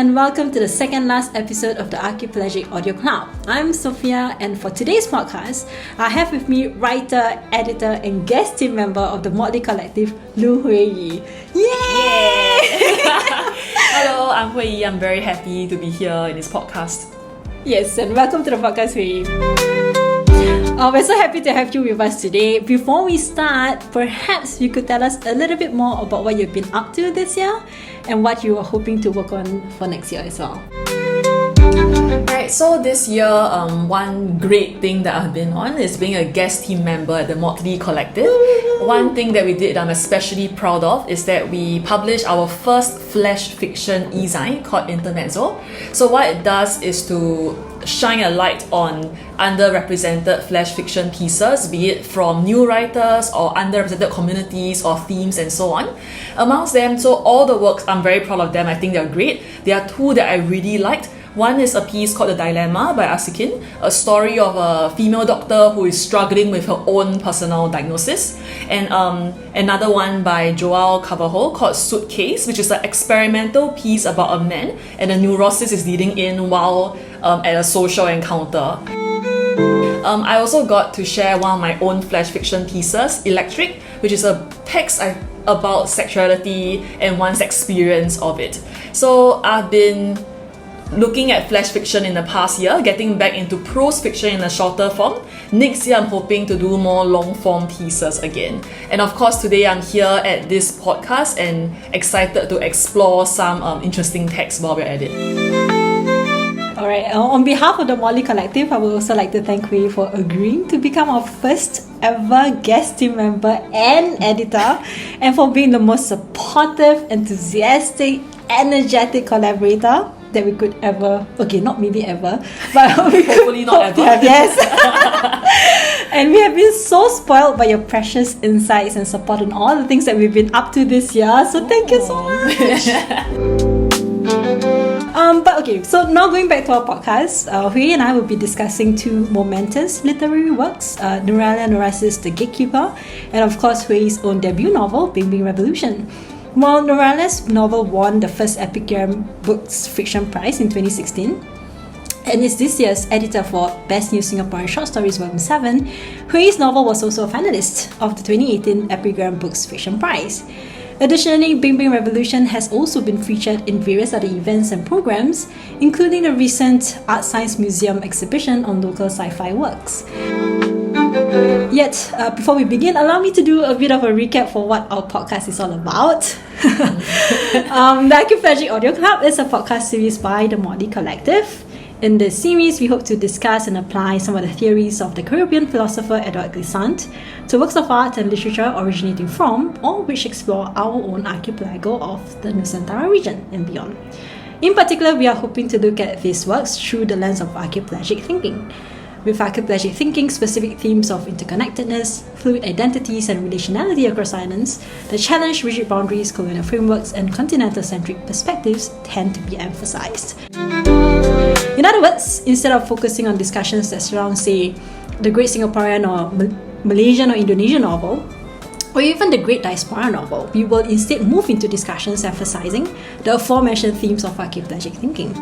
and welcome to the second last episode of the Archipelagic Audio Club. I'm Sofia, and for today's podcast, I have with me writer, editor, and guest team member of the Motley Kolektif, Huiyi. Yay! Hello, I'm Huiyi. I'm very happy to be here in this podcast. Yes, and welcome to the podcast, Huiyi. We're so happy to have you with us today. Before we start, perhaps you could tell us a little bit more about what you've been up to this year and what you are hoping to work on for next year as well. Right, so this year, one great thing that I've been on is being a guest team member at the Motley Kolektif. One thing that we did I'm especially proud of is that we published our first flash fiction e-zine called Intermezzo. So what it does is to shine a light on underrepresented flash fiction pieces, be it from new writers or underrepresented communities or themes and so on. Amongst them, so all the works, I'm very proud of them. I think they're great. There are two that I really liked. One is a piece called The Dilemma by Asikin, a story of a female doctor who is struggling with her own personal diagnosis. And another one by Joao Carvalho called Suitcase, which is an experimental piece about a man and a neurosis is leading in while at a social encounter. I also got to share one of my own flash fiction pieces, Electric, which is a text about sexuality and one's experience of it. So I've been looking at flash fiction in the past year, getting back into prose fiction in a shorter form. Next year, I'm hoping to do more long form pieces again. And of course, today I'm here at this podcast and excited to explore some interesting texts while we're at it. Alright, on behalf of the Motley Kolektif, I would also like to thank Huiyi for agreeing to become our first ever guest team member and editor, and for being the most supportive, enthusiastic, energetic collaborator that we could ever, okay, not maybe ever, but hopefully not ever. Yes. And we have been so spoiled by your precious insights and support on all the things that we've been up to this year. So thank you so much. But okay, so now going back to our podcast, Huiyi and I will be discussing two momentous literary works, Nuraliah Norasid's The Gatekeeper, and of course Huiyi's own debut novel, Beng Beng Revolution. While Nuraliah's novel won the first Epic Books Fiction Prize in 2016, and is this year's editor for Best New Singaporean Short Stories Volume 7, Huiyi's novel was also a finalist of the 2018 Epic Books Fiction Prize. Additionally, Beng Beng Revolution has also been featured in various other events and programs, including the recent Art Science Museum exhibition on local sci-fi works. Yet, before we begin, allow me to do a bit of a recap for what our podcast is all about. The Archipelagic Audio Club is a podcast series by the Motley Kolektif. In this series, we hope to discuss and apply some of the theories of the Caribbean philosopher Édouard Glissant to works of art and literature originating from or which explore our own archipelago of the Nusantara region and beyond. In particular, we are hoping to look at these works through the lens of archipelagic thinking. With archipelagic thinking, specific themes of interconnectedness, fluid identities, and relationality across islands that challenge rigid boundaries, colonial frameworks, and continental-centric perspectives tend to be emphasized. In other words, instead of focusing on discussions that surround, say, the Great Singaporean or Malaysian or Indonesian novel, or even the Great Diaspora novel, we will instead move into discussions emphasizing the aforementioned themes of archipelagic thinking.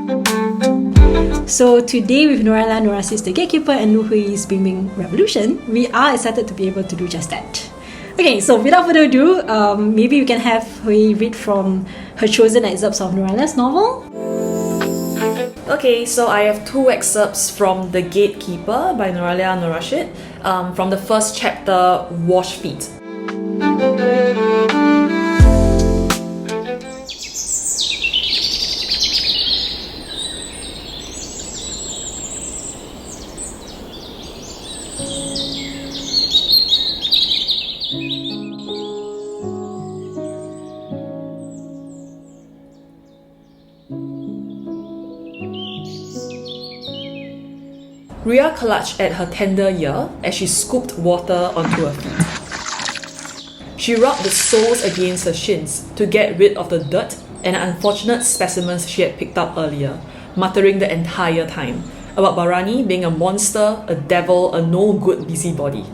So today with Nuraliah Norasid's The Gatekeeper and Huiyi's Beng Beng Revolution, we are excited to be able to do just that. Okay, so without further ado, maybe we can have Huiyi read from her chosen excerpts of Nuraliah's novel. Okay, so I have two excerpts from The Gatekeeper by Nuraliah Norasid, from the first chapter, Wash Feet. Ria clutched at her tender ear as she scooped water onto her feet. She rubbed the soles against her shins to get rid of the dirt and unfortunate specimens she had picked up earlier, muttering the entire time about Barani being a monster, a devil, a no-good busybody.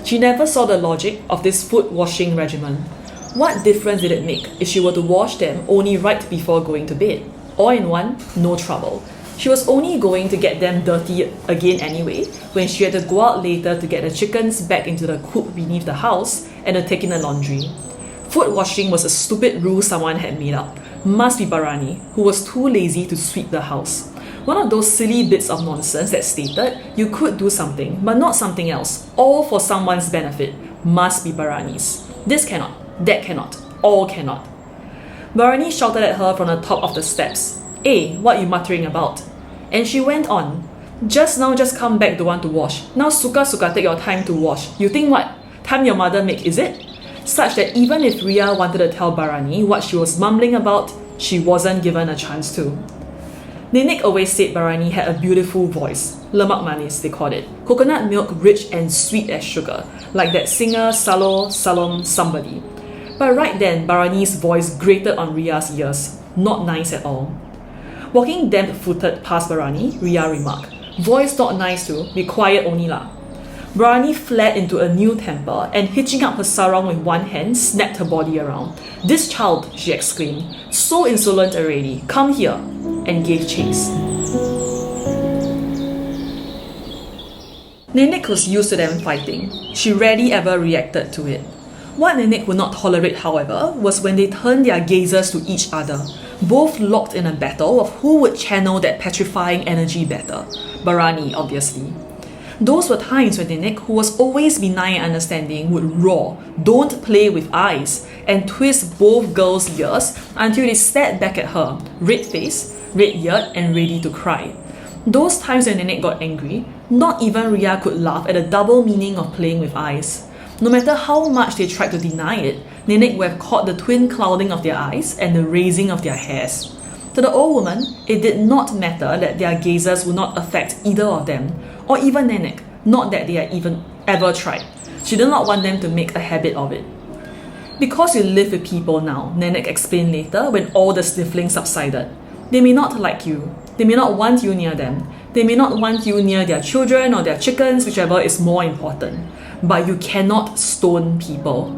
She never saw the logic of this foot-washing regimen. What difference did it make if she were to wash them only right before going to bed? All in one, no trouble. She was only going to get them dirty again anyway, when she had to go out later to get the chickens back into the coop beneath the house and to take in the laundry. Foot washing was a stupid rule someone had made up. Must be Barani, who was too lazy to sweep the house. One of those silly bits of nonsense that stated you could do something, but not something else, all for someone's benefit. Must be Barani's. This cannot, that cannot, all cannot. Barani shouted at her from the top of the steps. "Hey, what you muttering about?" And she went on. "Just now just come back to want to wash. Now suka take your time to wash. You think what? Time your mother make, is it?" Such that even if Ria wanted to tell Barani what she was mumbling about, she wasn't given a chance to. Nenek always said Barani had a beautiful voice. Lemak manis, they called it. Coconut milk rich and sweet as sugar. Like that singer Salom somebody. But right then, Barani's voice grated on Ria's ears. Not nice at all. Walking damp-footed past Barani, Ria remarked, "Voice not nice too, be quiet only lah." Barani fled into a new temper and hitching up her sarong with one hand, snapped her body around. "This child," she exclaimed, "so insolent already, come here," and gave chase. Nenek was used to them fighting. She rarely ever reacted to it. What Nenek would not tolerate, however, was when they turned their gazes to each other, both locked in a battle of who would channel that petrifying energy better. Barani, obviously. Those were times when Nenek, who was always benign and understanding, would roar, "Don't play with eyes," and twist both girls' ears until they stared back at her, red-faced, red-eared, and ready to cry. Those times when Nenek got angry, not even Ria could laugh at the double meaning of playing with eyes. No matter how much they tried to deny it, Nenek would have caught the twin clouding of their eyes and the raising of their hairs. To the old woman, it did not matter that their gazes would not affect either of them, or even Nenek, not that they had even ever tried. She did not want them to make a habit of it. "Because you live with people now," Nenek explained later when all the sniffling subsided. "They may not like you. They may not want you near them. They may not want you near their children or their chickens, whichever is more important. But you cannot stone people."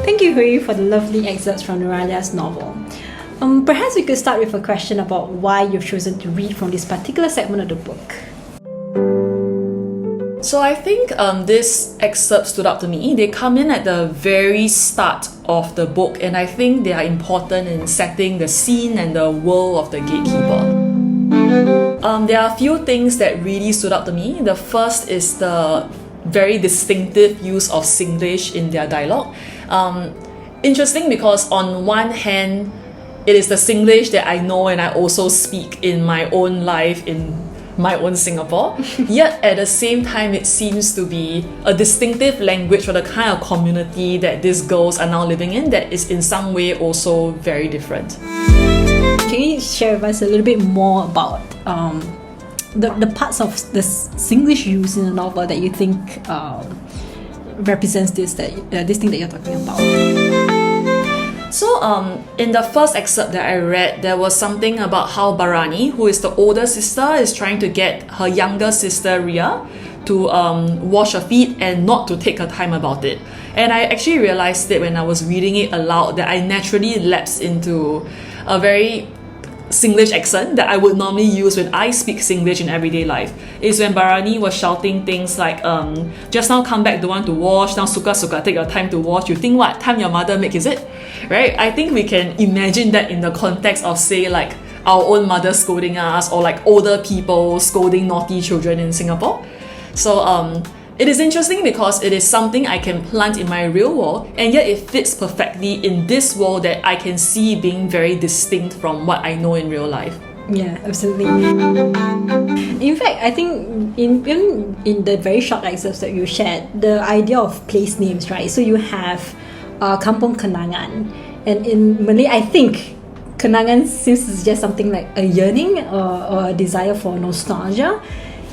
Thank you, Huiyi, for the lovely excerpts from Nuraliah's novel. Perhaps we could start with a question about why you've chosen to read from this particular segment of the book. So I think this excerpt stood out to me. They come in at the very start of the book, and I think they are important in setting the scene and the world of the Gatekeeper. There are a few things that really stood out to me. The first is the very distinctive use of Singlish in their dialogue. Interesting because on one hand, it is the Singlish that I know and I also speak in my own life in my own Singapore. Yet at the same time, it seems to be a distinctive language for the kind of community that these girls are now living in that is in some way also very different. Can you share with us a little bit more about the parts of the Singlish use in the novel that you think represents this thing that you're talking about? So in the first excerpt that I read, there was something about how Barani, who is the older sister, is trying to get her younger sister Ria to wash her feet and not to take her time about it. And I actually realized that when I was reading it aloud that I naturally lapsed into a very Singlish accent that I would normally use when I speak Singlish in everyday life. Is when Barani was shouting things like, "Just now come back, don't want to wash, now suka take your time to wash. You think what? Time your mother make, is it?" Right? I think we can imagine that in the context of, say, like our own mother scolding us, or like older people scolding naughty children in Singapore. So it is interesting because it is something I can plant in my real world, and yet it fits perfectly in this world that I can see being very distinct from what I know in real life. Yeah, absolutely. In fact, I think in the very short excerpts that you shared, the idea of place names, right? So you have Kampung Kenangan, and in Malay, I think Kenangan seems to suggest something like a yearning or a desire for nostalgia.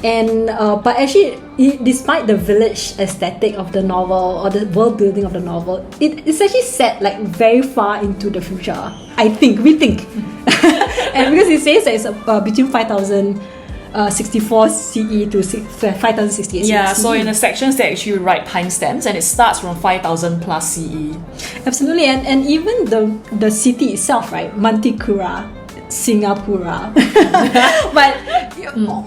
And but actually, despite the village aesthetic of the novel or the world building of the novel, it's actually set like very far into the future. We think, and because it says that it's between 5064 CE to 5068 Yeah, CE. so in the sections they actually write timestamps, and it starts from 5000 plus CE. Absolutely, and even the city itself, right? Mantikura, Singapura. But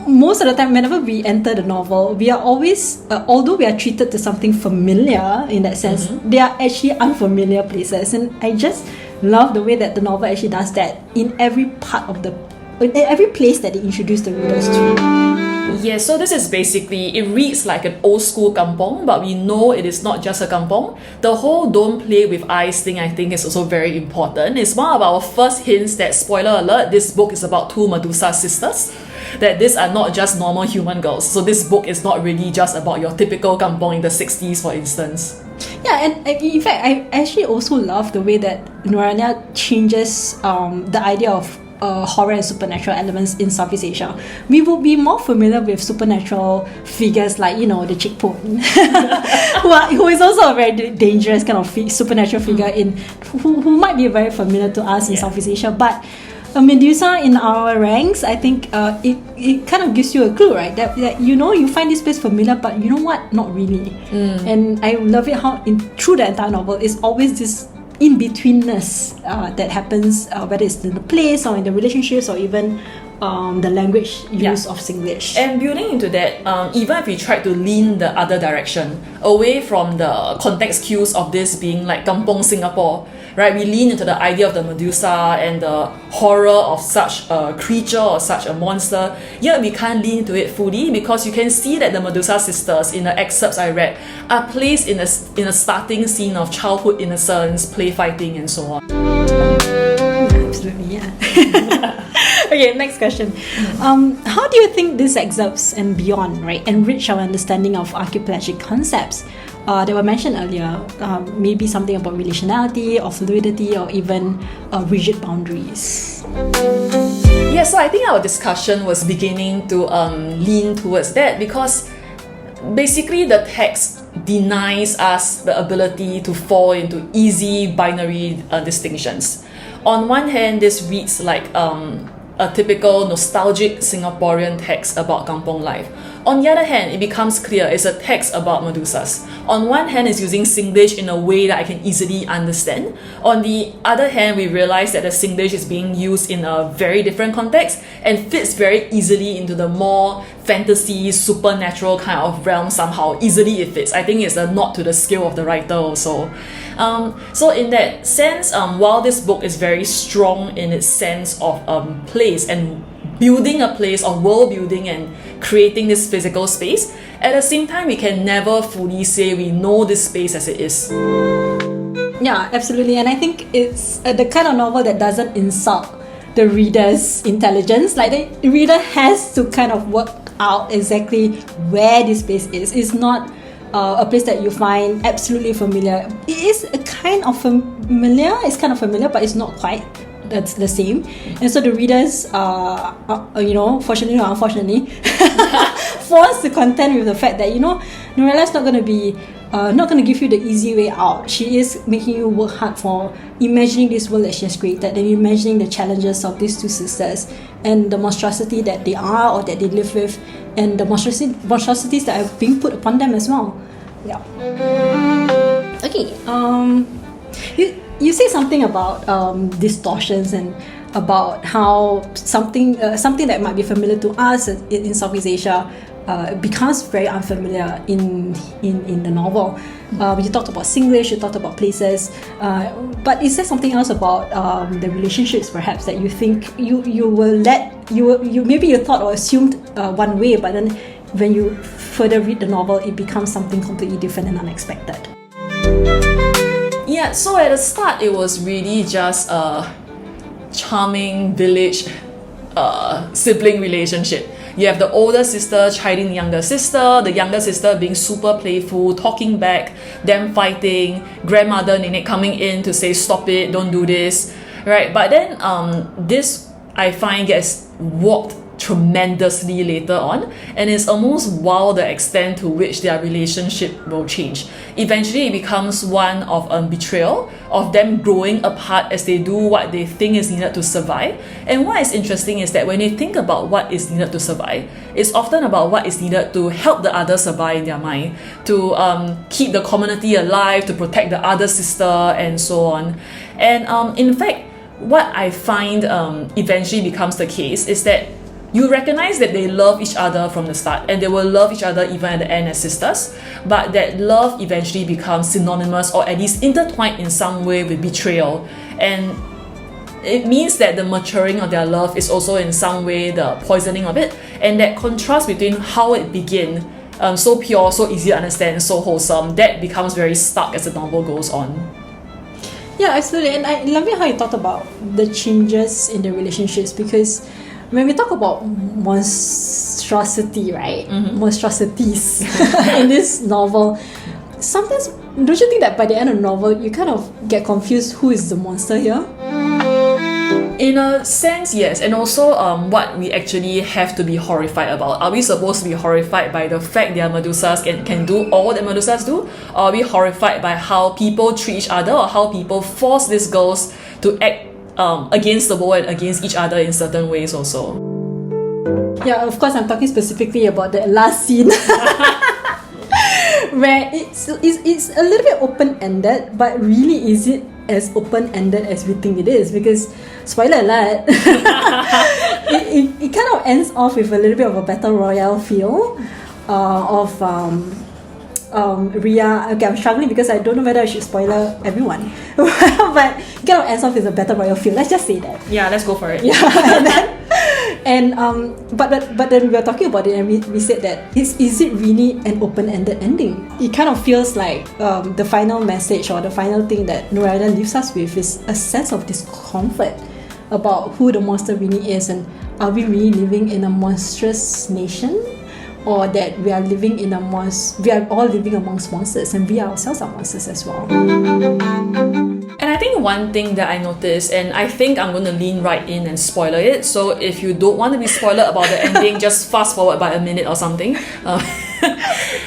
most of the time, whenever we enter the novel, we are always, although we are treated to something familiar in that sense, they are actually unfamiliar places. And I just love the way that the novel actually does that in every place that they introduce the readers to. Yeah, so this is basically, it reads like an old school kampong, but we know it is not just a kampong. The whole don't play with eyes thing, I think, is also very important. It's one of our first hints that, spoiler alert, this book is about two Medusa sisters, that these are not just normal human girls. So this book is not really just about your typical kampong in the 60s, for instance. Yeah, and in fact, I actually also love the way that Nuraliah changes the idea of horror and supernatural elements in Southeast Asia. We will be more familiar with supernatural figures like, the chickpone, who is also a very dangerous kind of supernatural figure who might be very familiar to us in Southeast Asia. But a Medusa in our ranks, I think it kind of gives you a clue, right? That you find this place familiar, but you know what? Not really. And I love it how through the entire novel, it's always this in-betweenness that happens, whether it's in the place or in the relationships or even the language use of Singlish. And building into that, even if we try to lean the other direction, away from the context cues of this being like Kampong Singapore, right? We lean into the idea of the Medusa and the horror of such a creature or such a monster. Yet we can't lean into it fully because you can see that the Medusa sisters in the excerpts I read are placed in a starting scene of childhood innocence, play fighting, and so on. Absolutely, yeah. Okay, next question. How do you think these excerpts and beyond, right, enrich our understanding of archipelagic concepts that were mentioned earlier? Maybe something about relationality or fluidity or even rigid boundaries. Yeah, so I think our discussion was beginning to lean towards that because basically the text denies us the ability to fall into easy binary distinctions. On one hand, this reads like a typical nostalgic Singaporean text about kampong life. On the other hand, it becomes clear it's a text about Medusas. On one hand, it's using Singlish in a way that I can easily understand. On the other hand, we realize that the Singlish is being used in a very different context and fits very easily into the more fantasy, supernatural kind of realm somehow. Easily it fits. I think it's a nod to the skill of the writer also. So in that sense, while this book is very strong in its sense of place and building a place or world building and creating this physical space, at the same time we can never fully say we know this space as it is. Yeah, absolutely. And I think it's the kind of novel that doesn't insult the reader's intelligence. Like the reader has to kind of work out exactly where this place is. It's not a place that you find absolutely familiar. It is a kind of familiar. It's kind of familiar, but it's not quite the same. And so the readers fortunately or unfortunately forced to contend with the fact that Nuraliah is not going to be not going to give you the easy way out. She is making you work hard for imagining this world that she has created and imagining the challenges of these two sisters and the monstrosity that they are or that they live with and the monstrosities that are being put upon them as well. Yeah. Okay. You say something about distortions and about how something that might be familiar to us in Southeast Asia becomes very unfamiliar in the novel. You talked about Singlish, you talked about places, but is there something else about the relationships perhaps that you think you maybe you thought or assumed one way, but then when you further read the novel, it becomes something completely different and unexpected? Yeah, so at the start it was really just a charming village sibling relationship. You have the older sister chiding the younger sister being super playful, talking back, them fighting, grandmother Nenek coming in to say stop it, don't do this, right? But then this I find gets warped tremendously later on, and it's almost wow the extent to which their relationship will change. Eventually it becomes one of betrayal, of them growing apart as they do what they think is needed to survive. And what is interesting is that when you think about what is needed to survive, it's often about what is needed to help the other survive in their mind, to keep the community alive, to protect the other sister, and so on. And in fact, what I find eventually becomes the case is that you recognize that they love each other from the start, and they will love each other even at the end as sisters, but that love eventually becomes synonymous, or at least intertwined in some way, with betrayal. And it means that the maturing of their love is also in some way the poisoning of it, and that contrast between how it began, so pure, so easy to understand, so wholesome, that becomes very stark as the novel goes on. Yeah, absolutely. And I love it how you talked about the changes in the relationships, because when we talk about monstrosity, right? Monstrosities in this novel, sometimes don't you think that by the end of the novel you kind of get confused who is the monster here? In a sense, yes. And also what we actually have to be horrified about. Are we supposed to be horrified by the fact their Medusas can do all that Medusas do? Or are we horrified by how people treat each other, or how people force these girls to act against the world and against each other in certain ways also? Yeah, of course I'm talking specifically about the last scene where it's a little bit open-ended, but really is it as open-ended as we think it is? Because, spoiler alert, it kind of ends off with a little bit of a battle royale feel of Ria. Okay, I'm struggling because I don't know whether I should spoiler everyone. But it kind of ends off with a battle royale feel. Let's just say that. Yeah, let's go for it. Yeah, but then we were talking about it, and we said that is it really an open-ended ending? It kind of feels like the final message, or the final thing that Nuraliah leaves us with, is a sense of discomfort about who the monster really is, and are we really living in a monstrous nation, or that we are living in we are all living amongst monsters, and we ourselves are monsters as well. And I think one thing that I noticed, and I think I'm going to lean right in and spoiler it, so if you don't want to be spoiled about the ending, just fast forward by a minute or something.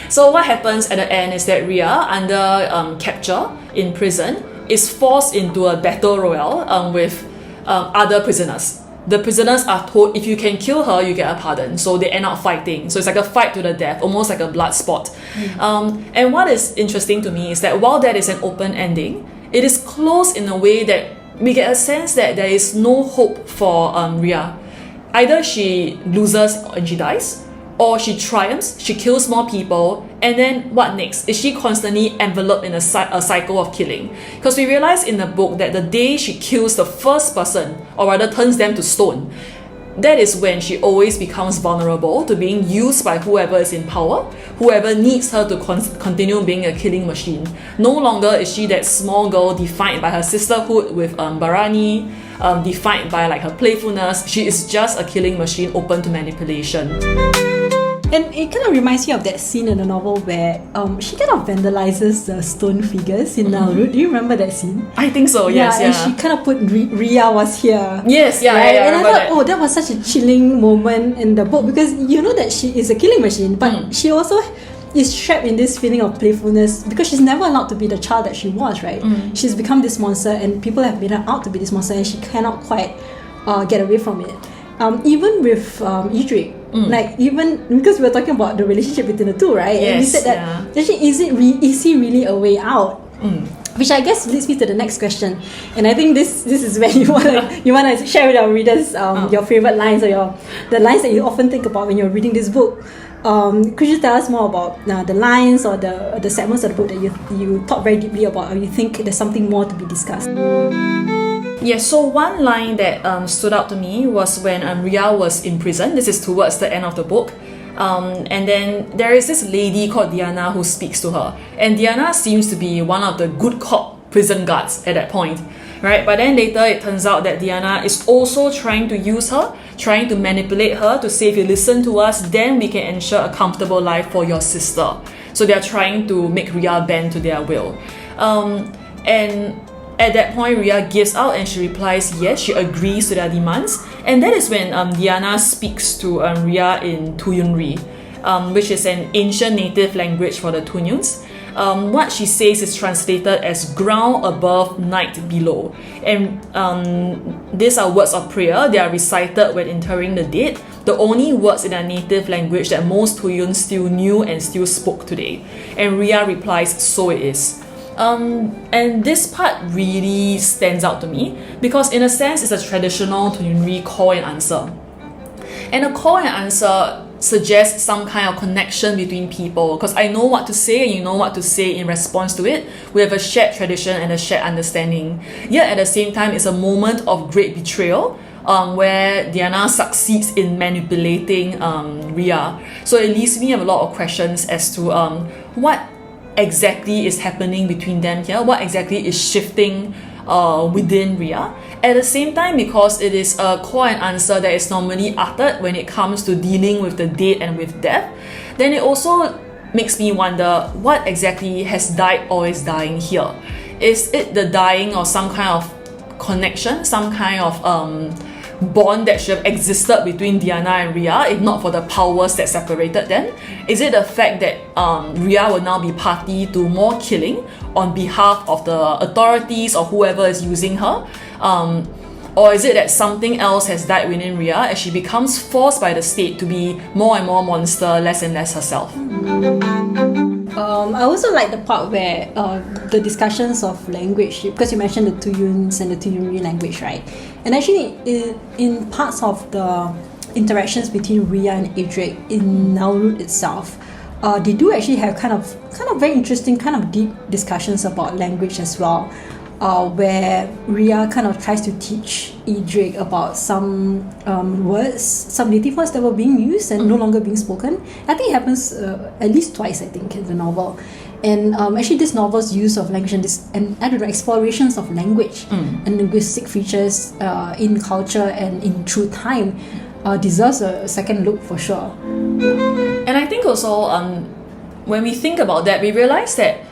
So what happens at the end is that Ria, under capture in prison, is forced into a battle royale with other prisoners. The prisoners are told if you can kill her, you get a pardon. So they end up fighting. So it's like a fight to the death, almost like a blood sport. And what is interesting to me is that while that is an open ending, it is closed in a way that we get a sense that there is no hope for Ria. Either she loses and she dies, or she triumphs, she kills more people, and then what next? Is she constantly enveloped in a cycle of killing? Because we realize in the book that the day she kills the first person, or rather turns them to stone, that is when she always becomes vulnerable to being used by whoever is in power, whoever needs her to continue being a killing machine. No longer is she that small girl defined by her sisterhood with Barani, defined by like her playfulness. She is just a killing machine open to manipulation. And it kind of reminds me of that scene in the novel where she kind of vandalizes the stone figures in Nalrut. Do you remember that scene? I think so, yes. And she kind of put Ria was here. Yes, yeah, right? yeah, And I thought, that was such a chilling moment in the book, because you know that she is a killing machine, but she also is trapped in this feeling of playfulness because she's never allowed to be the child that she was, right? She's become this monster, and people have made her out to be this monster, and she cannot quite get away from it. Even with Edric, like, even because we were talking about the relationship between the two, right? Yes, and we said that actually, is he really a way out? Which I guess leads me to the next question, and I think this is where you wanna share with our readers your favorite lines, or the lines that you often think about when you're reading this book. Could you tell us more about the lines or the segments of the book that you thought very deeply about, or you think there's something more to be discussed? Yes, so one line that stood out to me was when Ria was in prison. This is towards the end of the book. And then there is this lady called Diana who speaks to her. And Diana seems to be one of the good cop prison guards at that point, right? But then later it turns out that Diana is also trying to use her, trying to manipulate her to say, if you listen to us, then we can ensure a comfortable life for your sister. So they're trying to make Ria bend to their will. And at that point, Ria gives out and she replies yes, she agrees to their demands. And that is when Diana speaks to Ria in Tuyunri, which is an ancient native language for the Tunyuns. What she says is translated as ground above, night below. And these are words of prayer. They are recited when interring the dead, the only words in their native language that most Tuyuns still knew and still spoke today. And Ria replies, so it is. And this part really stands out to me because in a sense it's a traditional Tuyunri call and answer. And a call and answer suggests some kind of connection between people because I know what to say and you know what to say in response to it. We have a shared tradition and a shared understanding. Yet at the same time, it's a moment of great betrayal where Diana succeeds in manipulating Ria. So it leaves me with a lot of questions as to what exactly is happening between them here, what exactly is shifting within Ria. At the same time, because it is a call and answer that is normally uttered when it comes to dealing with the dead and with death, then it also makes me wonder what exactly has died or is dying here. Is it the dying of some kind of connection, some kind of bond that should have existed between Diana and Ria, if not for the powers that separated them? Is it the fact that Ria will now be party to more killing on behalf of the authorities or whoever is using her? Or is it that something else has died within Ria as she becomes forced by the state to be more and more monster, less and less herself? I also like the part where the discussions of language, because you mentioned the Tuyuns and the Tuyunri language, right? And actually, in parts of the interactions between Ria and Edric in Naurut itself, they do actually have kind of very interesting, kind of deep discussions about language as well. Where Ria kind of tries to teach Edric about some words, some native words that were being used and no longer being spoken. I think it happens at least twice, I think, in the novel. And actually this novel's use of language and I don't know, explorations of language and linguistic features in culture and in through time deserves a second look for sure. And I think also when we think about that, we realize that,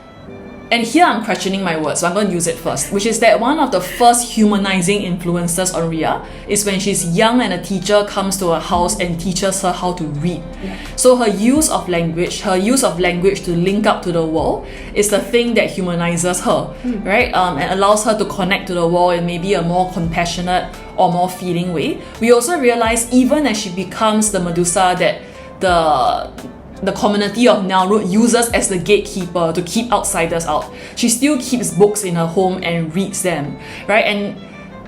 and here I'm questioning my words, so I'm going to use it first, which is that one of the first humanizing influences on Ria is when she's young and a teacher comes to her house and teaches her how to read. Yeah. So her use of language to link up to the world is the thing that humanizes her, right? And allows her to connect to the world in maybe a more compassionate or more feeling way. We also realize even as she becomes the Medusa that the community of Naurut uses as the gatekeeper to keep outsiders out, she still keeps books in her home and reads them, right? And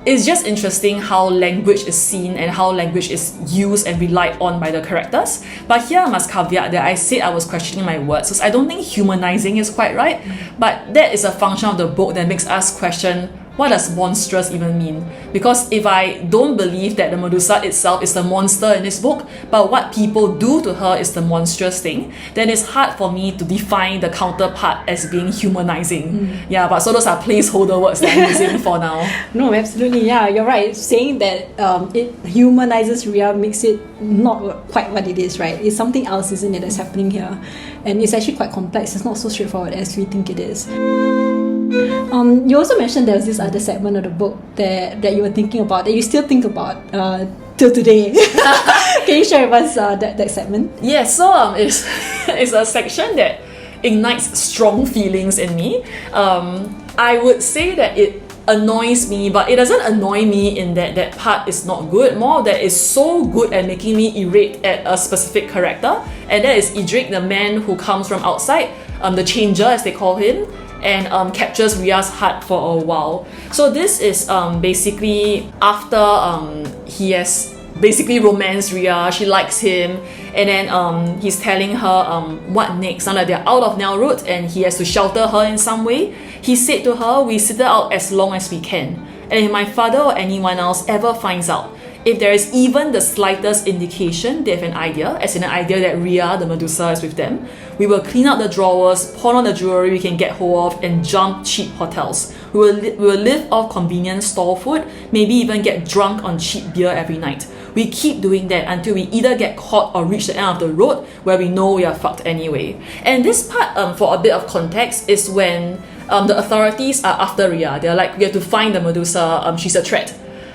it's just interesting how language is seen and how language is used and relied on by the characters. But here I must caveat that I said I was questioning my words because I don't think humanizing is quite right, but that is a function of the book that makes us question what does monstrous even mean? Because if I don't believe that the Medusa itself is the monster in this book, but what people do to her is the monstrous thing, then it's hard for me to define the counterpart as being humanizing. Yeah, but so those are placeholder words that I'm using for now. No, absolutely, yeah, you're right. Saying that it humanizes Ria makes it not quite what it is, right? It's something else, isn't it, that's happening here. And it's actually quite complex. It's not so straightforward as we think it is. You also mentioned there was this other segment of the book that you were thinking about, that you still think about till today. Can you share with us that segment? Yeah, so it's a section that ignites strong feelings in me. I would say that it annoys me, but it doesn't annoy me in that part is not good. More that is so good at making me irate at a specific character, and that is Edric, the man who comes from outside, the changer as they call him, and captures Ria's heart for a while. So this is basically after he has basically romanced Ria, she likes him, and then he's telling her what next. Now that they're out of Naurut and he has to shelter her in some way, he said to her, "We sit out as long as we can, and if my father or anyone else ever finds out, if there is even the slightest indication they have an idea, as in an idea that Ria, the Medusa, is with them, we will clean out the drawers, pawn on the jewelry we can get hold of, and jump cheap hotels. We will live off convenient stall food, maybe even get drunk on cheap beer every night. We keep doing that until we either get caught or reach the end of the road where we know we are fucked anyway." And this part, for a bit of context, is when the authorities are after Ria. They're like, we have to find the Medusa, she's a threat.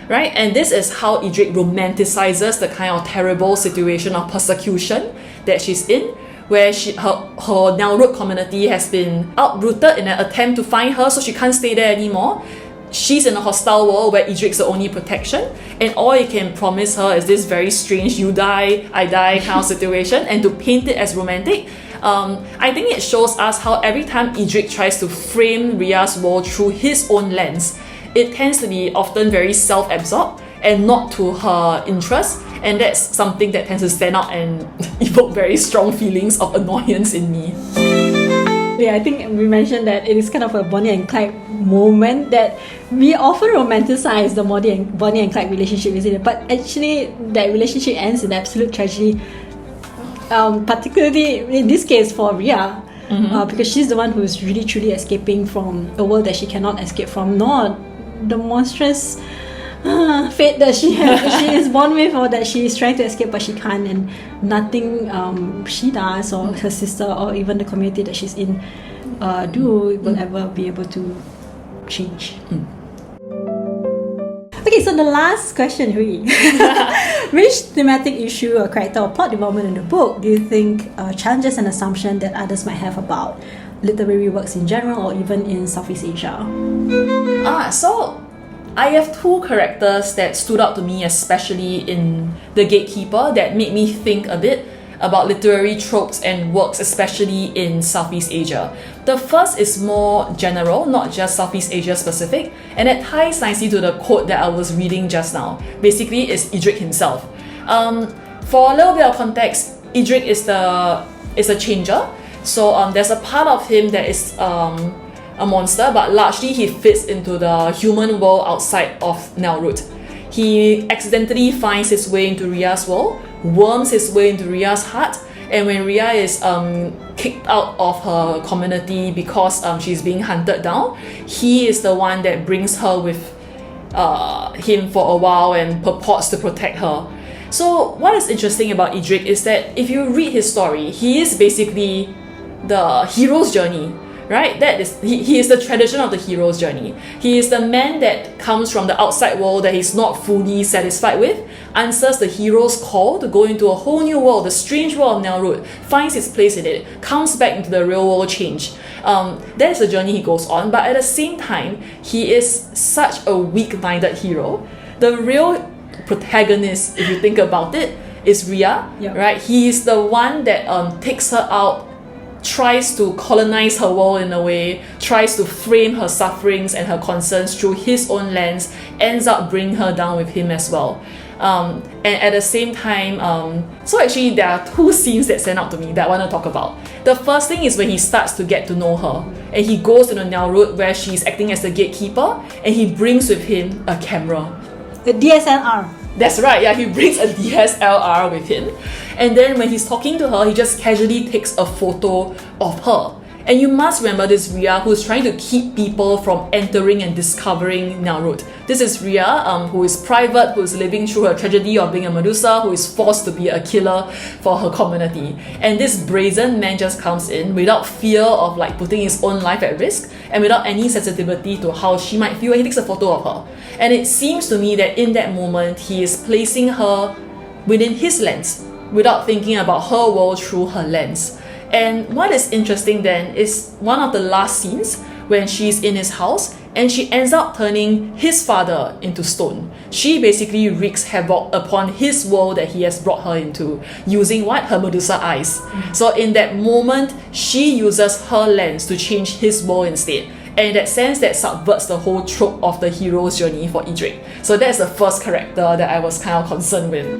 right? And this is how Idrik romanticizes the kind of terrible situation of persecution that she's in, where her Nyaurut community has been uprooted in an attempt to find her, so she can't stay there anymore. She's in a hostile world where Idrik's the only protection, and all he can promise her is this very strange you die, I die kind of situation, and to paint it as romantic. I think it shows us how every time Idrik tries to frame Ria's world through his own lens, it tends to be often very self-absorbed and not to her interest, and that's something that tends to stand out and evoke very strong feelings of annoyance in me. Yeah, I think we mentioned that it is kind of a Bonnie and Clyde moment that we often romanticize the Bonnie and Clyde relationship, isn't it? But actually, that relationship ends in absolute tragedy. Particularly in this case for Ria, because she's the one who's really truly escaping from a world that she cannot escape from, nor the monstrous fate that she is born with, or that she is trying to escape but she can't, and nothing she does or her sister or even the community that she's in will ever be able to change. Okay, so the last question, Huiyi. Which thematic issue or character or plot development in the book do you think challenges an assumption that others might have about literary works in general or even in Southeast Asia? So I have two characters that stood out to me, especially in The Gatekeeper, that made me think a bit about literary tropes and works, especially in Southeast Asia. The first is more general, not just Southeast Asia specific, and it ties nicely to the quote that I was reading just now. Basically, it's Idrik himself. For a little bit of context, Idrik is a changer. So there's a part of him that is a monster, but largely he fits into the human world outside of Nyaurut. He accidentally finds his way into Ria's world, worms his way into Ria's heart, and when Ria is kicked out of her community because she's being hunted down, he is the one that brings her with him for a while and purports to protect her. So what is interesting about Idrik is that if you read his story, he is basically the hero's journey, right? That is, he is the tradition of the hero's journey. He is the man that comes from the outside world that he's not fully satisfied with, answers the hero's call to go into a whole new world, the strange world of Nyaurut, finds his place in it, comes back into the real world change. That is the journey he goes on, but at the same time, he is such a weak-minded hero. The real protagonist, if you think about it, is Ria, right? He is the one that takes her out, tries to colonize her world in a way, tries to frame her sufferings and her concerns through his own lens, ends up bringing her down with him as well. And at the same time, so actually there are two scenes that stand out to me that I want to talk about. The first thing is when he starts to get to know her, and he goes to the Nyaurut where she's acting as the gatekeeper, and he brings with him a camera. A DSLR. That's right, yeah, he brings a DSLR with him. And then when he's talking to her, he just casually takes a photo of her. And you must remember this Ria who is trying to keep people from entering and discovering Nyaurut. This is Ria, who is private, who is living through her tragedy of being a Medusa, who is forced to be a killer for her community. And this brazen man just comes in without fear of putting his own life at risk, and without any sensitivity to how she might feel, and he takes a photo of her. And it seems to me that in that moment, he is placing her within his lens, without thinking about her world through her lens. And what is interesting then is one of the last scenes when she's in his house and she ends up turning his father into stone. She basically wreaks havoc upon his world that he has brought her into, using what? Her Medusa eyes. So in that moment, she uses her lens to change his world instead. And in that sense, that subverts the whole trope of the hero's journey for Idrik. So that's the first character that I was kind of concerned with.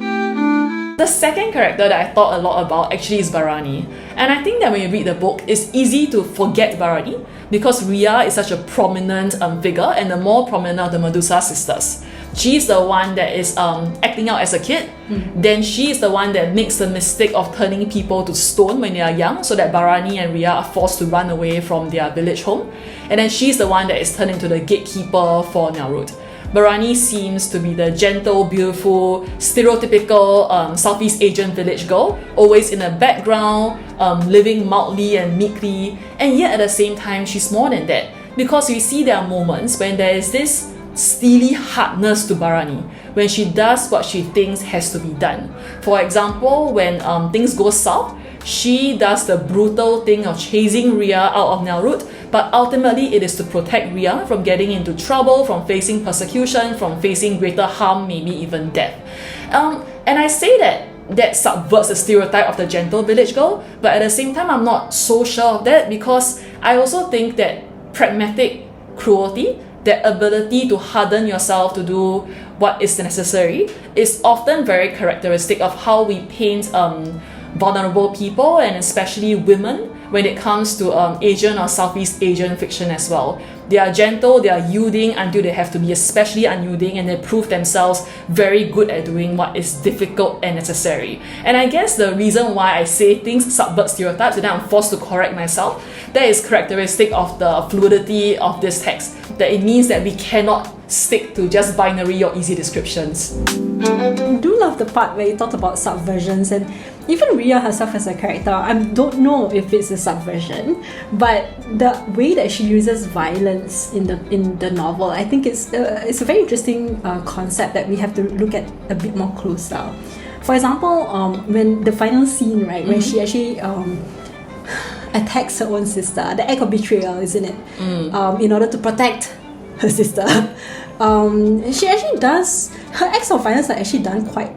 The second character that I thought a lot about actually is Barani. And I think that when you read the book, it's easy to forget Barani because Ria is such a prominent figure, and the more prominent of the Medusa sisters. She's the one that is acting out as a kid. Then she is the one that makes the mistake of turning people to stone when they are young, so that Barani and Ria are forced to run away from their village home. And then she's the one that is turned into the gatekeeper for Nyaurut. Barani seems to be the gentle, beautiful, stereotypical Southeast Asian village girl, always in the background, living mildly and meekly, and yet at the same time she's more than that, because we see there are moments when there is this steely hardness to Barani when she does what she thinks has to be done. For example, when things go south, she does the brutal thing of chasing Ria out of Nelrut, but ultimately it is to protect Ria from getting into trouble, from facing persecution, from facing greater harm, maybe even death. And I say that subverts the stereotype of the gentle village girl, but at the same time I'm not so sure of that, because I also think that pragmatic cruelty, that ability to harden yourself to do what is necessary, is often very characteristic of how we paint vulnerable people, and especially women, when it comes to Asian or Southeast Asian fiction as well. They are gentle, they are yielding until they have to be especially unyielding, and they prove themselves very good at doing what is difficult and necessary. And I guess the reason why I say things subvert stereotypes and then I'm forced to correct myself, that is characteristic of the fluidity of this text, that it means that we cannot stick to just binary or easy descriptions. I do love the part where you talked about subversions, and even Ria herself as a character, I don't know if it's a subversion, but the way that she uses violence in the novel, I think it's a very interesting concept that we have to look at a bit more closer. For example, when the final scene, right, when she actually attacks her own sister, the act of betrayal, isn't it? In order to protect her sister. She actually does, her acts of violence are actually done quite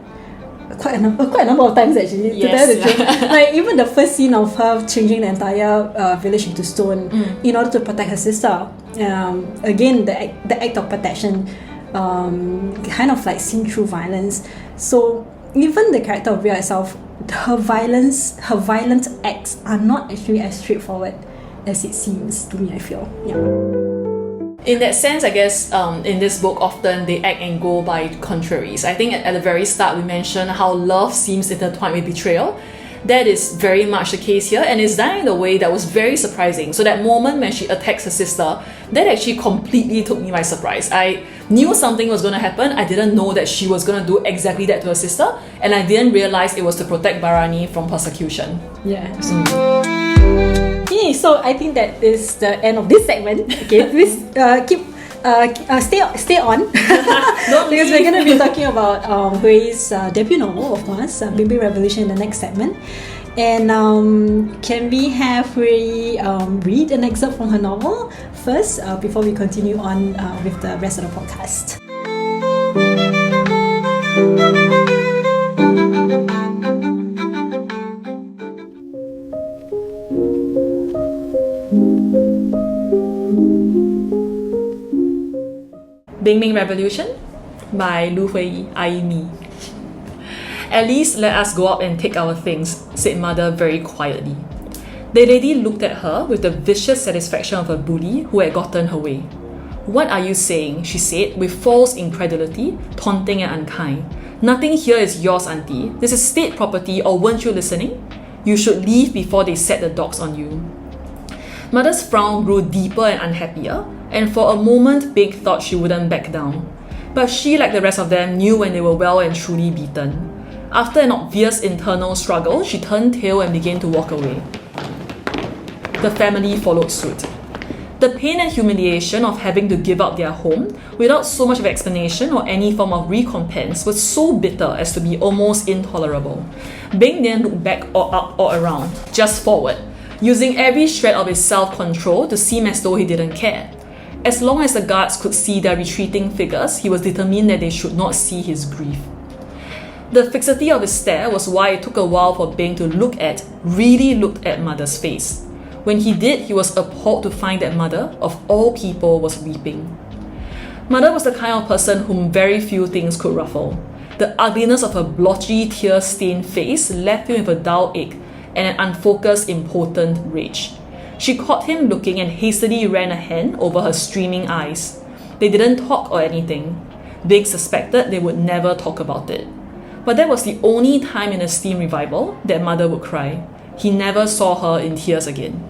a number of times actually, to tell the truth. Like even the first scene of her changing the entire village into stone in order to protect her sister. Again, the act of protection kind of like seen through violence. So even the character of Ria herself, her violent acts are not actually as straightforward as it seems to me, I feel. In that sense, I guess in this book often they act and go by contraries. I think at the very start we mentioned how love seems intertwined with betrayal. That is very much the case here, and it's done in a way that was very surprising. So that moment when she attacks her sister, that actually completely took me by surprise. I knew something was going to happen. I didn't know that she was going to do exactly that to her sister, and I didn't realize it was to protect Barani from persecution. Okay, so I think that is the end of this segment. Okay, please stay on because we're going to be talking about Huiyi's debut novel, of course, Beng Beng Revolution, in the next segment. And can we have Huiyi read an excerpt from her novel first before we continue on with the rest of the podcast? Beng Beng Revolution by Huiyi, i.e. me. At least let us go up and take our things, said mother very quietly. The lady looked at her with the vicious satisfaction of a bully who had gotten her way. What are you saying? She said with false incredulity, taunting and unkind. Nothing here is yours, auntie. This is state property, or weren't you listening? You should leave before they set the dogs on you. Mother's frown grew deeper and unhappier, and for a moment Beng thought she wouldn't back down. But she, like the rest of them, knew when they were well and truly beaten. After an obvious internal struggle, she turned tail and began to walk away. The family followed suit. The pain and humiliation of having to give up their home without so much of explanation or any form of recompense was so bitter as to be almost intolerable. Beng didn't look back or up or around, just forward, using every shred of his self-control to seem as though he didn't care. As long as the guards could see their retreating figures, he was determined that they should not see his grief. The fixity of his stare was why it took a while for Beng to really look at mother's face. When he did, he was appalled to find that mother, of all people, was weeping. Mother was the kind of person whom very few things could ruffle. The ugliness of her blotchy, tear-stained face left him with a dull ache and an unfocused, impotent rage. She caught him looking and hastily ran a hand over her streaming eyes. They didn't talk or anything. Beng suspected they would never talk about it. But that was the only time in the Steam revival that mother would cry. He never saw her in tears again.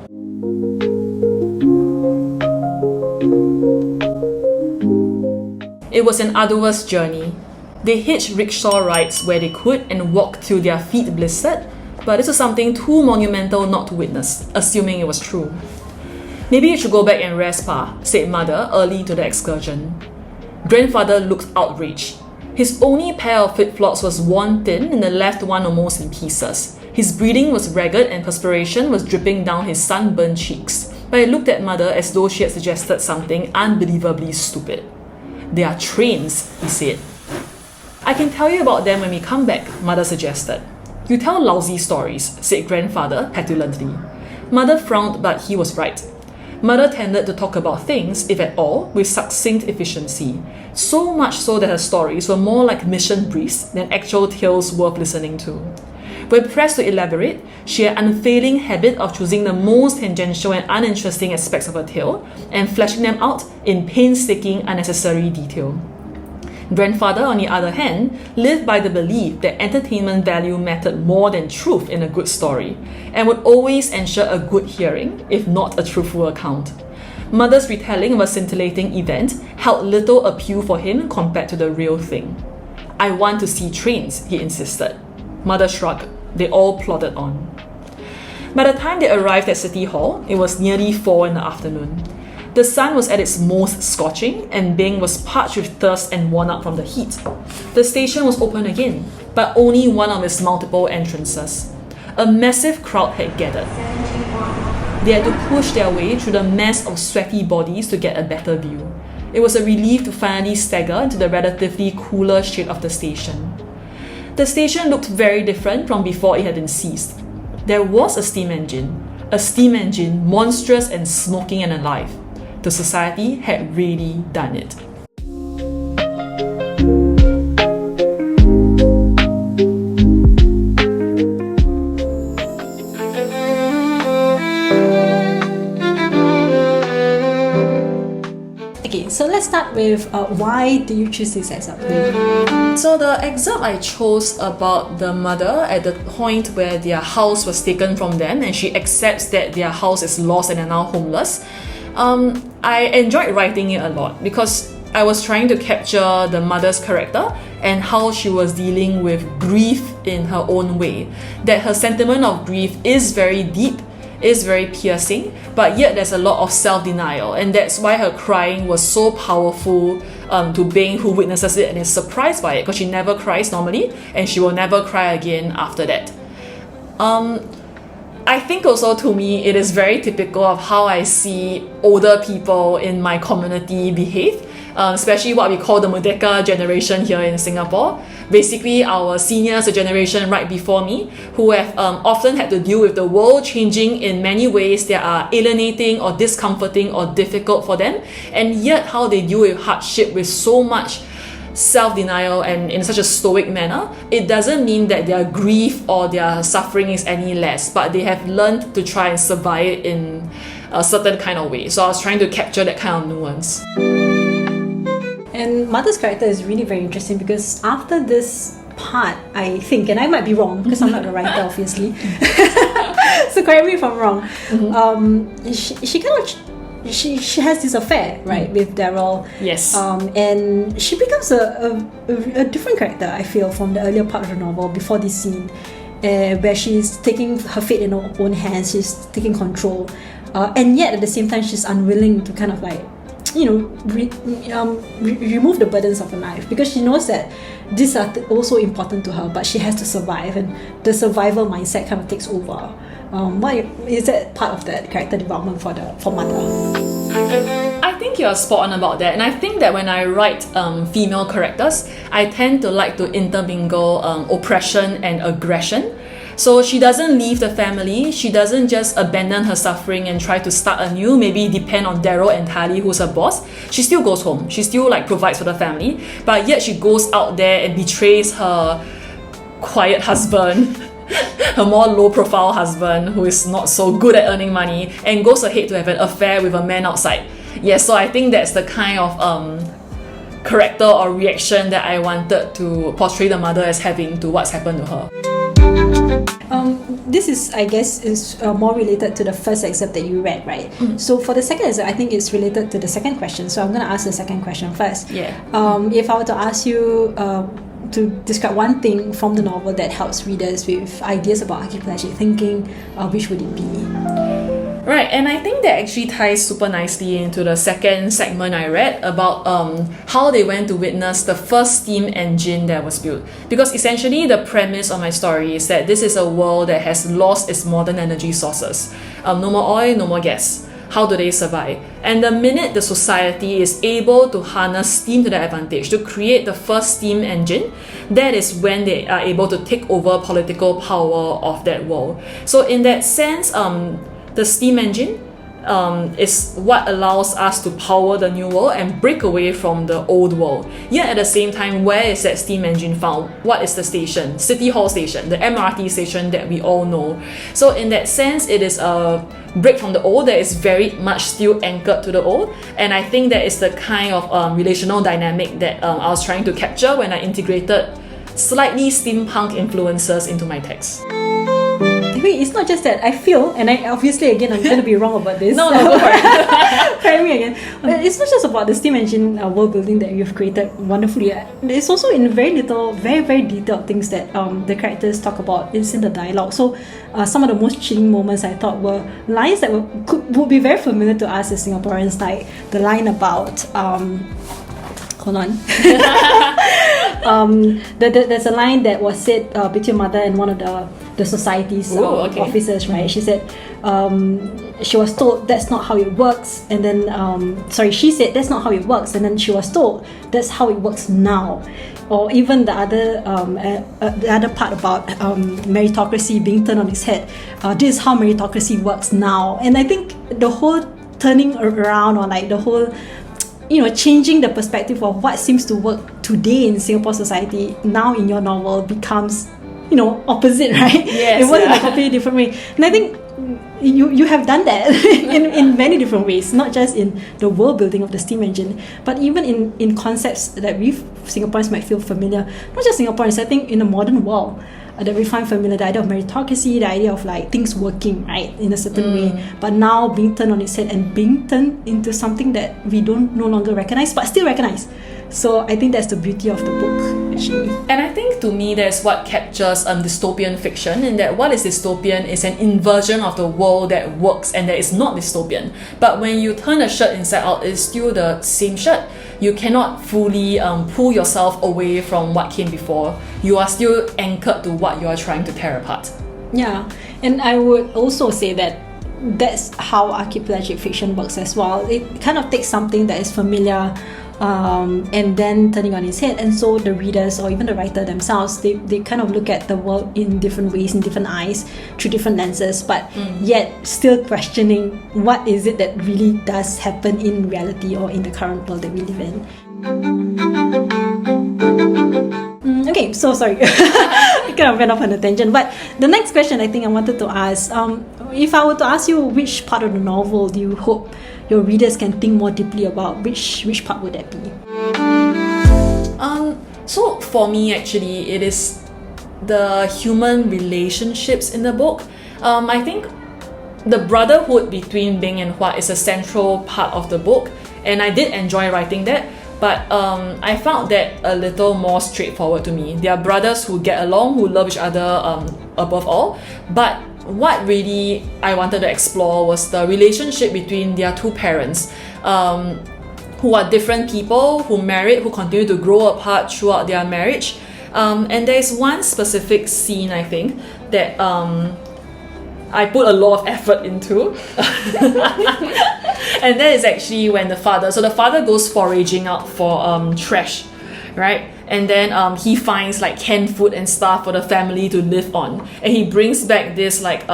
It was an arduous journey. They hitched rickshaw rides where they could and walked till their feet blistered, but this was something too monumental not to witness, assuming it was true. Maybe you should go back and rest, Pa, said mother early to the excursion. Grandfather looked outraged. His only pair of flip-flops was worn thin and the left one almost in pieces. His breathing was ragged and perspiration was dripping down his sunburned cheeks. But he looked at Mother as though she had suggested something unbelievably stupid. "They are trains," he said. "I can tell you about them when we come back," Mother suggested. "You tell lousy stories," said Grandfather petulantly. Mother frowned, but he was right. Mother tended to talk about things, if at all, with succinct efficiency. So much so that her stories were more like mission briefs than actual tales worth listening to. When pressed to elaborate, she had an unfailing habit of choosing the most tangential and uninteresting aspects of a tale and fleshing them out in painstaking, unnecessary detail. Grandfather, on the other hand, lived by the belief that entertainment value mattered more than truth in a good story, and would always ensure a good hearing, if not a truthful account. Mother's retelling of a scintillating event held little appeal for him compared to the real thing. "I want to see trains," he insisted. Mother shrugged. They all plodded on. By the time they arrived at City Hall, it was nearly 4 in the afternoon. The sun was at its most scorching, and Beng was parched with thirst and worn out from the heat. The station was open again, but only one of its multiple entrances. A massive crowd had gathered. They had to push their way through the mass of sweaty bodies to get a better view. It was a relief to finally stagger into the relatively cooler shade of the station. The station looked very different from before it had been seized. There was a steam engine monstrous and smoking and alive. The society had really done it. Okay, so let's start with why do you choose this excerpt? So the excerpt I chose about the mother at the point where their house was taken from them and she accepts that their house is lost and are now homeless. I enjoyed writing it a lot because I was trying to capture the mother's character and how she was dealing with grief in her own way. That her sentiment of grief is very deep, is very piercing, but yet there's a lot of self-denial, and that's why her crying was so powerful to Beng, who witnesses it and is surprised by it because she never cries normally and she will never cry again after that. I think also to me it is very typical of how I see older people in my community behave, especially what we call the Merdeka generation here in Singapore. Basically our seniors, the generation right before me, who have often had to deal with the world changing in many ways that are alienating or discomforting or difficult for them, and yet how they deal with hardship with so much self-denial and in such a stoic manner. It doesn't mean that their grief or their suffering is any less, but they have learned to try and survive it in a certain kind of way. So I was trying to capture that kind of nuance. And Mother's character is really very interesting because after this part, I think, and I might be wrong because I'm not the writer obviously, so correct me if I'm wrong, she has this affair, right, with Daryl. Yes. And she becomes a different character, I feel, from the earlier part of the novel before this scene, where she's taking her fate in her own hands, she's taking control, and yet at the same time she's unwilling to kind of like, you know, remove the burdens of her life because she knows that these are also important to her, but she has to survive, and the survival mindset kind of takes over. What is that part of that character development for Mother? I think you're spot on about that, and I think that when I write female characters, I tend to like to intermingle oppression and aggression. So she doesn't leave the family, she doesn't just abandon her suffering and try to start anew, maybe depend on Daryl entirely, who's her boss. She still goes home, she still like provides for the family, but yet she goes out there and betrays her quiet husband, her more low-profile husband who is not so good at earning money, and goes ahead to have an affair with a man outside. Yes, so I think that's the kind of character or reaction that I wanted to portray the mother as having to what's happened to her. This is, I guess, is more related to the first excerpt that you read, right? So for the second excerpt, I think it's related to the second question. So I'm going to ask the second question first. Yeah. If I were to ask you to describe one thing from the novel that helps readers with ideas about archipelagic thinking, which would it be? Right, and I think that actually ties super nicely into the second segment I read about how they went to witness the first steam engine that was built. Because essentially the premise of my story is that this is a world that has lost its modern energy sources. No more oil, no more gas. How do they survive? And the minute the society is able to harness steam to their advantage, to create the first steam engine, that is when they are able to take over political power of that world. So in that sense, the steam engine is what allows us to power the new world and break away from the old world. Yet at the same time, where is that steam engine found? What is the station? City Hall station, the MRT station that we all know. So in that sense, it is a break from the old that is very much still anchored to the old, and I think that is the kind of relational dynamic that I was trying to capture when I integrated slightly steampunk influences into my text. Wait, it's not just that. I feel, and I obviously again I'm going to be wrong about this. No, go for it. Try me again. But it's not just about the steam engine world building that you've created wonderfully. It's also in very very detailed things that the characters talk about. It's in the dialogue. So some of the most chilling moments I thought were lines that would be very familiar to us as Singaporeans, like the line about hold on. There's a line that was said between mother and one of the society's officers, right? She said she was told that's not how it works, and then she said that's not how it works, and then she was told that's how it works now. Or even the other part about meritocracy being turned on its head. This is how meritocracy works now. And I think the whole turning around, or like the whole changing the perspective of what seems to work today in Singapore society now in your novel becomes opposite, right? Yes, it was in a completely different way. And I think you have done that in many different ways, not just in the world building of the steam engine, but even in concepts that we Singaporeans might feel familiar. Not just Singaporeans, I think in the modern world that we find familiar, the idea of meritocracy, the idea of like things working right in a certain way, but now being turned on its head and being turned into something that we don't no longer recognize but still recognize. So I think that's the beauty of the book, actually. And I think to me that's what captures dystopian fiction, in that what is dystopian is an inversion of the world that works and that is not dystopian. But when you turn a shirt inside out, it's still the same shirt. You cannot fully pull yourself away from what came before. You are still anchored to what you are trying to tear apart. Yeah, and I would also say that that's how archipelagic fiction works as well. It kind of takes something that is familiar and then turning on its head, and so the readers or even the writer themselves, they kind of look at the world in different ways, in different eyes, through different lenses, but yet still questioning what is it that really does happen in reality or in the current world that we live in. Okay, so sorry. I kind of went off on a tangent, but the next question I think I wanted to ask, if I were to ask you which part of the novel do you hope your readers can think more deeply about, which part would that be? So for me, actually, it is the human relationships in the book. I think the brotherhood between Beng and Hua is a central part of the book, and I did enjoy writing that. But I found that a little more straightforward to me. They are brothers who get along, who love each other above all. But what really I wanted to explore was the relationship between their two parents, who are different people, who married, who continue to grow apart throughout their marriage. And there's one specific scene, I think, that I put a lot of effort into. And that is actually when the father goes foraging out for trash, right? And then he finds like canned food and stuff for the family to live on, and he brings back this like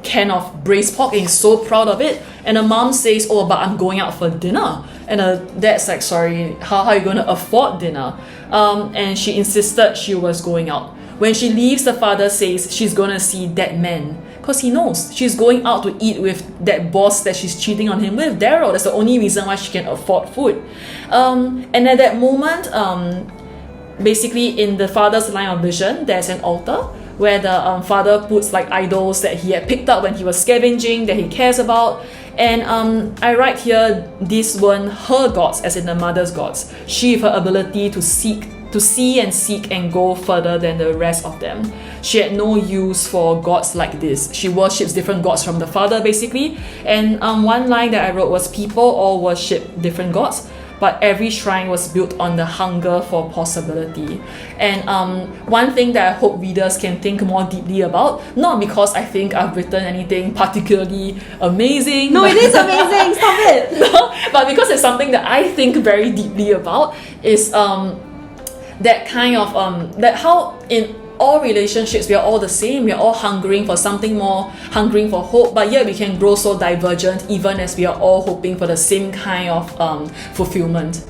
can of braised pork, and he's so proud of it. And the mom says, "Oh, but I'm going out for dinner." And dad's like, "Sorry, how are you going to afford dinner?" And she insisted she was going out. When she leaves, the father says she's going to see that man, because he knows she's going out to eat with that boss that she's cheating on him with, Daryl. That's the only reason why she can afford food. And at that moment, basically in the father's line of vision, there's an altar where the father puts like idols that he had picked up when he was scavenging, that he cares about. And I write here, these weren't her gods, as in the mother's gods. She, with her ability to seek to see and seek and go further than the rest of them. She had no use for gods like this. She worships different gods from the father, basically. And one line that I wrote was, people all worship different gods, but every shrine was built on the hunger for possibility. And one thing that I hope readers can think more deeply about, not because I think I've written anything particularly amazing. No, it is amazing, stop it! No, but because it's something that I think very deeply about, is that kind of, that how in all relationships we are all the same, we are all hungering for something more, hungering for hope, but yet we can grow so divergent even as we are all hoping for the same kind of fulfillment.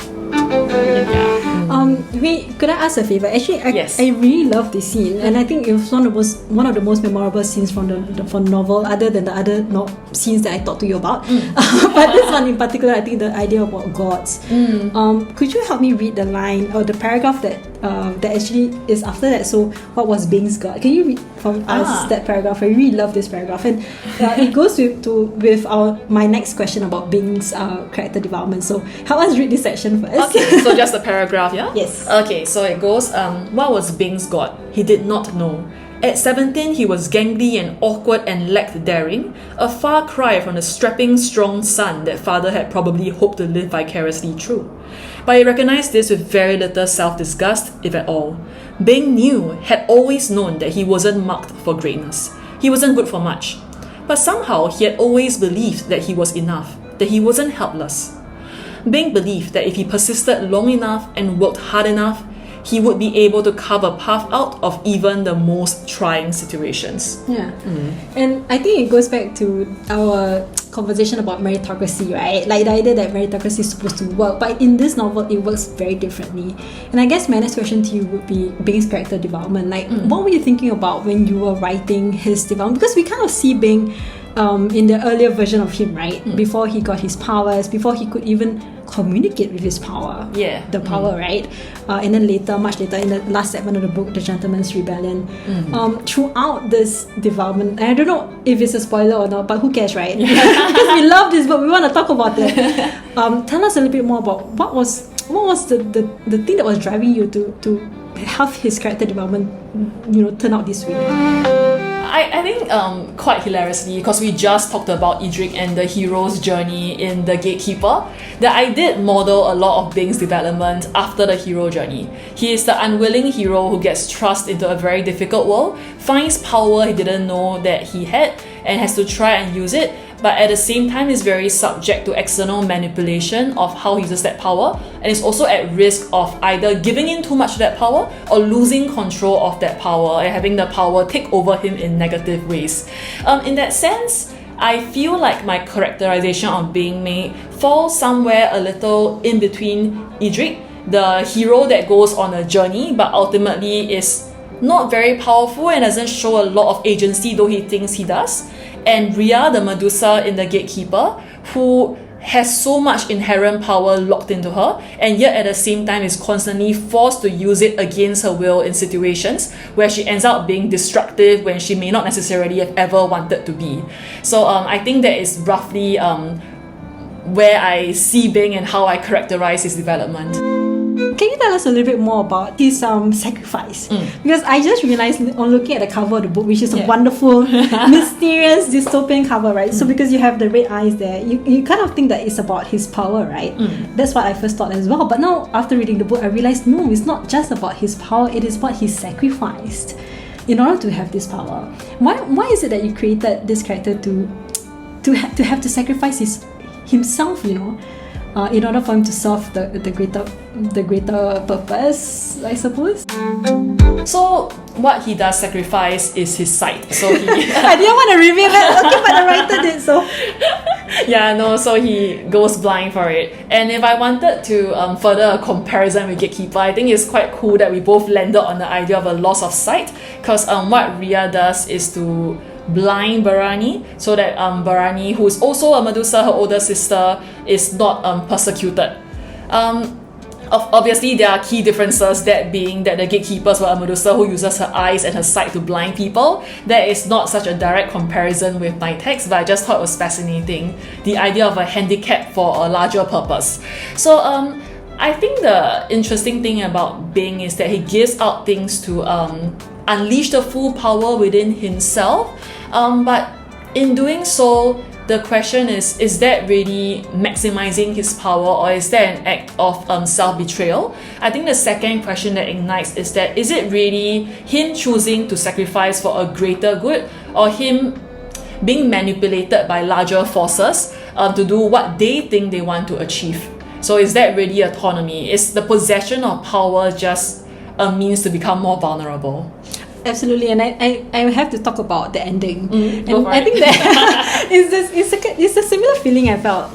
Could I ask a favor? Actually, Yes. I really love this scene, and I think it was one of the most memorable scenes from the novel, other than the other scenes that I talked to you about. But this one in particular, I think the idea about gods. Could you help me read the line or the paragraph that actually is after that? So, what was Beng's god? Can you read from us that paragraph? I really love this paragraph, and it goes with my next question about Beng's character development. So, help us read this section first. Okay, so just the paragraph, yeah? Yes. Okay, so it goes, what was Beng's god? He did not know. At 17, he was gangly and awkward and lacked daring, a far cry from the strapping, strong son that father had probably hoped to live vicariously through. But he recognized this with very little self-disgust, if at all. Beng had always known that he wasn't marked for greatness. He wasn't good for much. But somehow he had always believed that he was enough, that he wasn't helpless. Beng believed that if he persisted long enough and worked hard enough, he would be able to carve a path out of even the most trying situations. Yeah. And I think it goes back to our conversation about meritocracy, right? Like the idea that meritocracy is supposed to work, but in this novel it works very differently. And I guess my next question to you would be Beng's character development. Like, what were you thinking about when you were writing his development? Because we kind of see Beng in the earlier version of him, right? Before he got his powers, before he could even communicate with his power. Yeah. The power, right? And then later, much later, in the last segment of the book, The Gentleman's Rebellion, throughout this development, and I don't know if it's a spoiler or not, but who cares, right? Because we love this book, we want to talk about it. Tell us a little bit more about what was the thing that was driving you to have his character development, turn out this way. I think quite hilariously, because we just talked about Edric and the hero's journey in The Gatekeeper, that I did model a lot of Beng's development after the hero journey. He is the unwilling hero who gets thrust into a very difficult world, finds power he didn't know that he had, and has to try and use it, but at the same time is very subject to external manipulation of how he uses that power, and is also at risk of either giving in too much to that power or losing control of that power and having the power take over him in negative ways. In that sense, I feel like my characterization of Beng falls somewhere a little in between Edric, the hero that goes on a journey but ultimately is not very powerful and doesn't show a lot of agency though he thinks he does, and Rhea, the Medusa in The Gatekeeper, who has so much inherent power locked into her, and yet at the same time is constantly forced to use it against her will in situations where she ends up being destructive when she may not necessarily have ever wanted to be. So I think that is roughly where I see Beng and how I characterize his development. Can you tell us a little bit more about his sacrifice? Because I just realized on looking at the cover of the book, which is a wonderful, mysterious, dystopian cover, right? So because you have the red eyes there, you kind of think that it's about his power, right? That's what I first thought as well. But now, after reading the book, I realized, no, it's not just about his power, it is what he sacrificed in order to have this power. Why is it that you created this character to have to sacrifice himself, in order for him to serve the greater purpose, I suppose? So what he does sacrifice is his sight. So he I didn't want to reveal it, okay, but the writer did so. So he goes blind for it. And if I wanted to further a comparison with Gatekeeper, I think it's quite cool that we both landed on the idea of a loss of sight, because what Rhea does is to blind Barani so that Barani, who is also a Medusa, her older sister, is not persecuted. Obviously, there are key differences, that being that the gatekeepers were a Medusa who uses her eyes and her sight to blind people. That is not such a direct comparison with my text, but I just thought it was fascinating, the idea of a handicap for a larger purpose. So I think the interesting thing about Beng is that he gives out things to unleash the full power within himself. But in doing so, the question is that really maximizing his power, or is that an act of self-betrayal? I think the second question that ignites is that, is it really him choosing to sacrifice for a greater good, or him being manipulated by larger forces to do what they think they want to achieve? So is that really autonomy? Is the possession of power just a means to become more vulnerable? Absolutely, and I have to talk about the ending. And right. I think that it's a similar feeling I felt.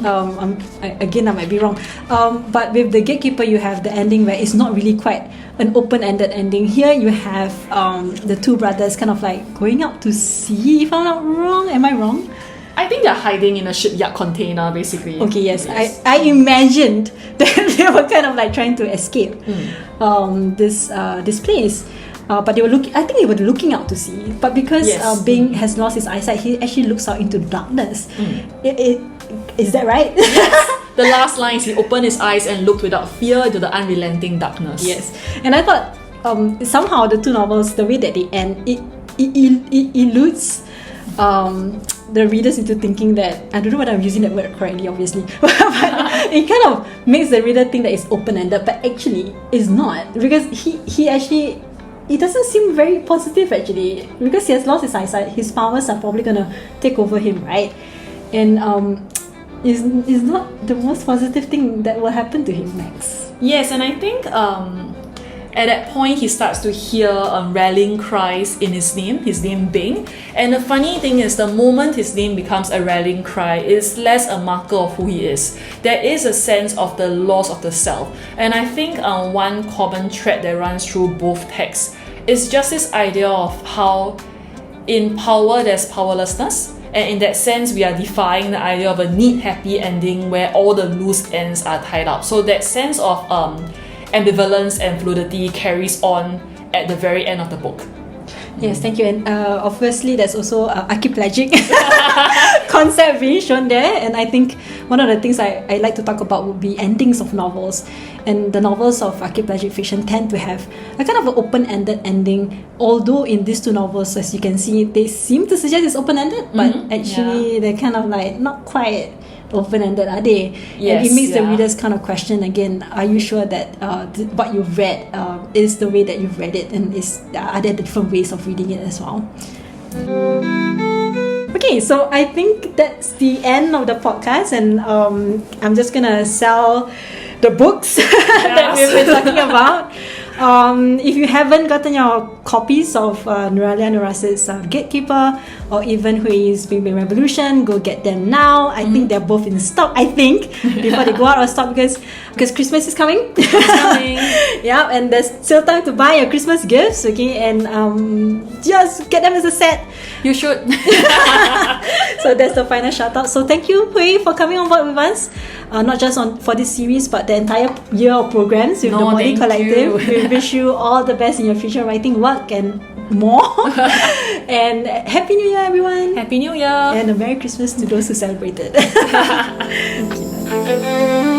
Again, I might be wrong, but with the Gatekeeper, you have the ending where it's not really quite an open-ended ending. Here you have the two brothers kind of like going out to sea. If I'm not wrong, am I wrong? I think they're hiding in a shipyard container, basically. Okay, yes. I imagined that they were kind of like trying to escape this place. But they were I think they were looking out to sea. But because Beng has lost his eyesight, he actually looks out into darkness. Is that right? Yes. The last line is, he opened his eyes and looked without fear into the unrelenting darkness. Yes. And I thought somehow the two novels, the way that they end, it eludes the readers into thinking that, I don't know whether I'm using that word correctly, obviously, but it kind of makes the reader think that it's open-ended, but actually it's not, because he actually, it doesn't seem very positive actually, because he has lost his eyesight. His powers are probably gonna take over him, right? And is not the most positive thing that will happen to him next. Yes, and I think at that point he starts to hear rallying cries in his name Beng. And the funny thing is, the moment his name becomes a rallying cry, it's less a marker of who he is. There is a sense of the loss of the self. And I think one common thread that runs through both texts is just this idea of how in power there's powerlessness. And in that sense, we are defying the idea of a neat, happy ending where all the loose ends are tied up. So that sense of ambivalence and fluidity carries on at the very end of the book. Yes, thank you. And obviously there's also archipelagic concept being shown there, and I think one of the things I like to talk about would be endings of novels. And the novels of archipelagic fiction tend to have a kind of an open-ended ending, although in these two novels, as you can see, they seem to suggest it's open-ended, but actually they're kind of like not quite open-ended, are they? Yes, and it makes the readers kind of question again, are you sure that what you've read is the way that you've read it, and are there different ways of reading it as well? Okay, so I think that's the end of the podcast, and I'm just gonna sell the books that we've been talking about. If you haven't gotten your copies of Nuraliah Norasid's Gatekeeper, or even Huiyi's Beng Beng Revolution, go get them now. I think they're both in stock, I think, before they go out of stock, because Christmas is coming. Yeah, and there's still time to buy your Christmas gifts, okay? And just get them as a set. You should. So that's the final shout out. So thank you, Huiyi, for coming on board with us. Not just for this series, but the entire year of programs with the Motley Kolektif. We wish you all the best in your future writing work and more. And Happy New Year, everyone. Happy New Year. And a Merry Christmas to those who celebrated. Thank you.